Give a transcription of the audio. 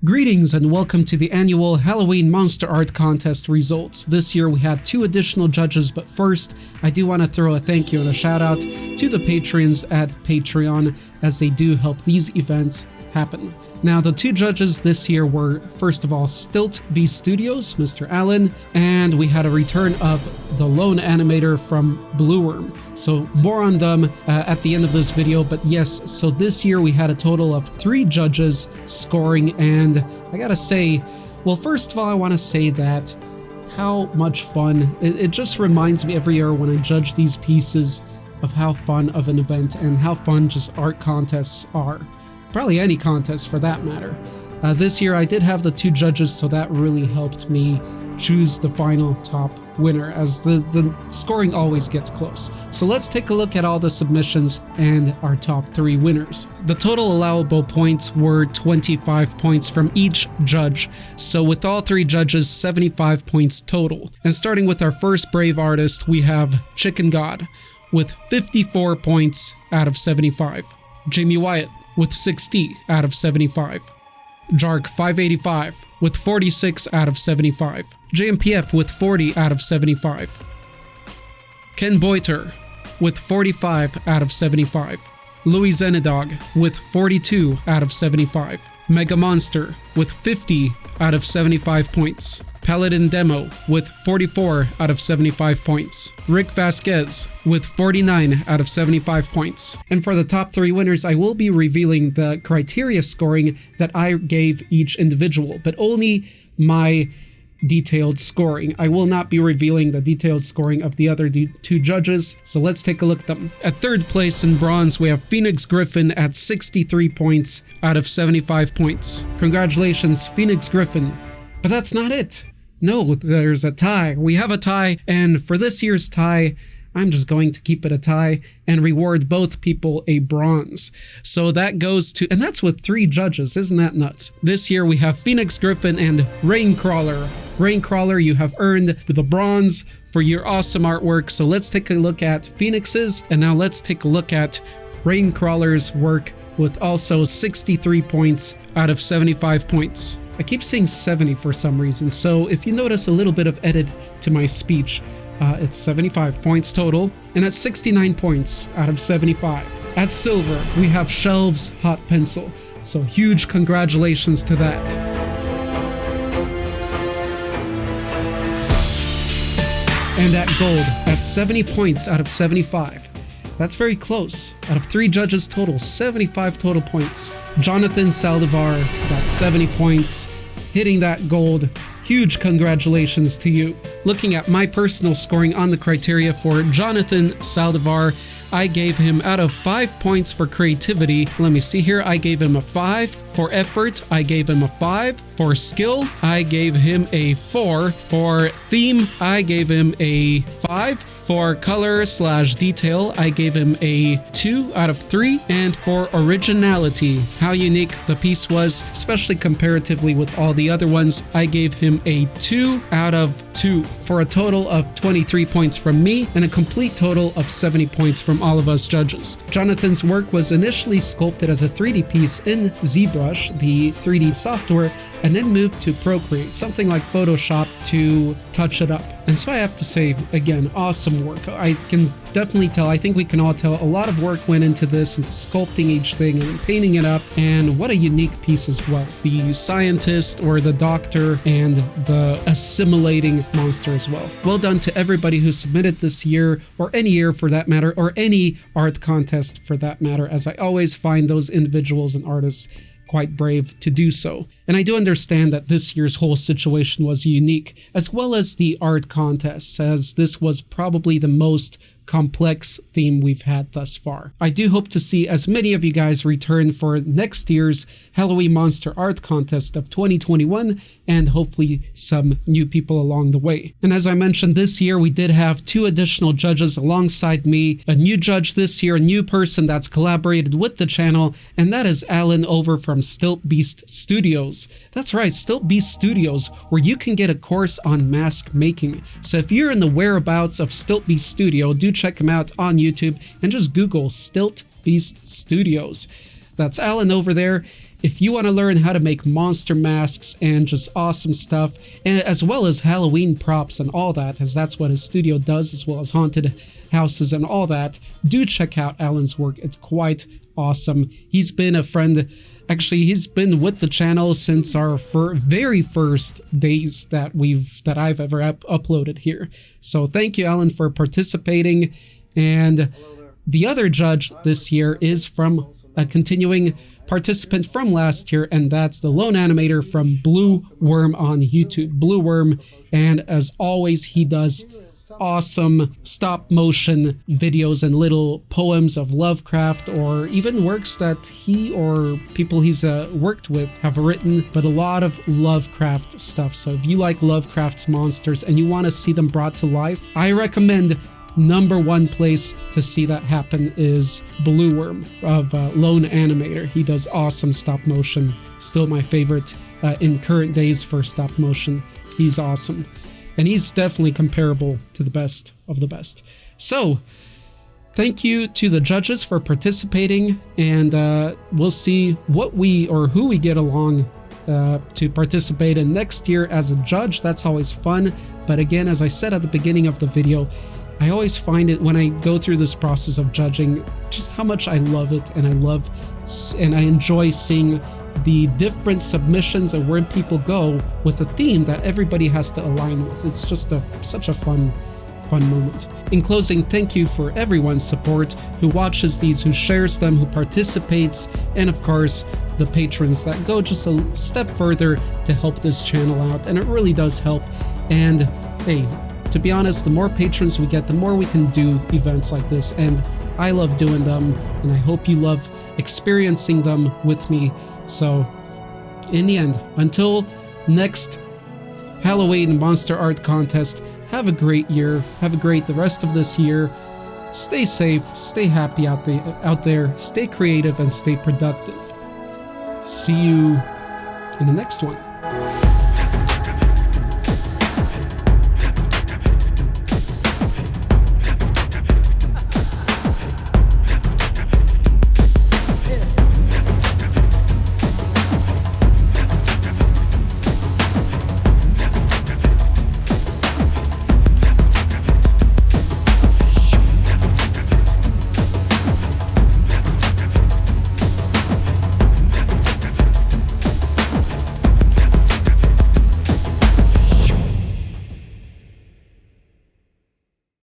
Greetings and welcome to the annual Halloween Monster Art Contest results. This year we had 2 additional judges, but first I do want to throw a thank you and a shout out to the patrons at Patreon, as they do help these events happen. Now, the 2 judges this year were, first of all, Stilt B Studios, Mr. Allen, and we had a return of the lone animator from Blue Worm. So more on them at the end of this video, but yes, so this year we had a total of 3 judges scoring, and I gotta say, well, first of all, I want to say that how much fun, it just reminds me every year when I judge these pieces of how fun of an event and how fun just art contests are. Probably any contest for that matter. This year I did have the 2 judges, so that really helped me choose the final top winner, as the scoring always gets close. So let's take a look at all the submissions and our top 3 winners. The total allowable points were 25 points from each judge, so with all 3 judges, 75 points total. And starting with our first brave artist, we have Chicken God with 54 points out of 75. Jamie Wyatt with 60 out of 75. Jark 585 with 46 out of 75. JMPF with 40 out of 75. Ken Boiter with 45 out of 75. Louis Zenidog with 42 out of 75. Mega Monster with 50 out of 75 points. Paladin Demo with 44 out of 75 points. Rick Vasquez with 49 out of 75 points. And for the top 3 winners, I will be revealing the criteria scoring that I gave each individual, but only my detailed scoring. I will not be revealing the detailed scoring of the other 2 judges, so let's take a look at them. At 3rd place in bronze, we have Phoenix Griffin at 63 points out of 75 points. Congratulations, Phoenix Griffin. But that's not it. No, there's a tie. We have a tie, and for this year's tie, I'm just going to keep it a tie and reward both people a bronze. So that goes to, and that's with 3 judges, isn't that nuts? This year we have Phoenix Griffin and Raincrawler. Raincrawler, you have earned the bronze for your awesome artwork. So let's take a look at Phoenix's, and now let's take a look at Raincrawler's work with also 63 points out of 75 points. I keep saying 70 for some reason, so if you notice a little bit of edit to my speech, it's 75 points total, and at 69 points out of 75. At silver, we have Shelves Hot Pencil, so huge congratulations to that. And at gold, at 70 points out of 75. That's very close. Out of 3 judges total, 75 total points. Jonathan Saldivar got 70 points, hitting that gold. Huge congratulations to you. Looking at my personal scoring on the criteria for Jonathan Saldivar, I gave him out of 5 points for creativity. Let me see here. I gave him a 5. For effort, I gave him a 5. For skill, I gave him a 4. For theme, I gave him a 5. For color/detail, I gave him a 2 out of 3. And for originality, how unique the piece was, especially comparatively with all the other ones, I gave him a 2 out of 2, for a total of 23 points from me and a complete total of 70 points from all of us judges. Jonathan's work was initially sculpted as a 3D piece in ZBrush, the 3D software, and then moved to Procreate, something like Photoshop, to touch it up. And so I have to say, again, awesome work. I can definitely tell, I think we can all tell, a lot of work went into this, into sculpting each thing and painting it up, and what a unique piece as well. The scientist or the doctor and the assimilating monster as well. Well done to everybody who submitted this year, or any year for that matter, or any art contest for that matter, as I always find those individuals and artists quite brave to do so. And I do understand that this year's whole situation was unique, as well as the art contests, as this was probably the most complex theme we've had thus far. I do hope to see as many of you guys return for next year's Halloween Monster Art Contest of 2021, and hopefully some new people along the way. And as I mentioned, this year we did have 2 additional judges alongside me. A new judge this year, a new person that's collaborated with the channel, and that is Alan over from Stilt Beast Studios. That's right, Stilt Beast Studios, where you can get a course on mask making. So if you're in the whereabouts of Stilt Beast Studio, do check him out on YouTube and just Google Stilt Beast Studios. That's Alan over there. if you want to learn how to make monster masks and just awesome stuff, and as well as Halloween props and all that, as that's what his studio does, as well as haunted houses and all that, do check out Alan's work. It's quite awesome. He's been a friend. Actually, he's been with the channel since our very first days that I've ever uploaded here. So thank you, Alan, for participating. And the other judge this year is from a continuing participant from last year, and that's the lone animator from Blue Worm on YouTube. Blue Worm, and as always, he does awesome stop motion videos and little poems of Lovecraft, or even works that he or people he's worked with have written, but a lot of Lovecraft stuff. So if you like Lovecraft's monsters and you want to see them brought to life, I recommend #1 place to see that happen is Blue Worm of Lone Animator. He does awesome stop motion. Still my favorite in current days for stop motion. He's awesome. And he's definitely comparable to the best of the best. So, thank you to the judges for participating, and we'll see what who we get along to participate in next year as a judge. That's always fun. But again, as I said at the beginning of the video, I always find it when I go through this process of judging just how much I love it, and I enjoy seeing the different submissions and where people go with a theme that everybody has to align with. It's just such a fun moment. In closing, thank you for everyone's support, who watches these, who shares them, who participates, and of course the patrons that go just a step further to help this channel out, and it really does help. And hey, to be honest, the more patrons we get, the more we can do events like this, and I love doing them, and I hope you love experiencing them with me. So, in the end, until next Halloween Monster Art Contest, have a great year, the rest of this year. Stay safe, stay happy out there, stay creative, and stay productive. See you in the next one.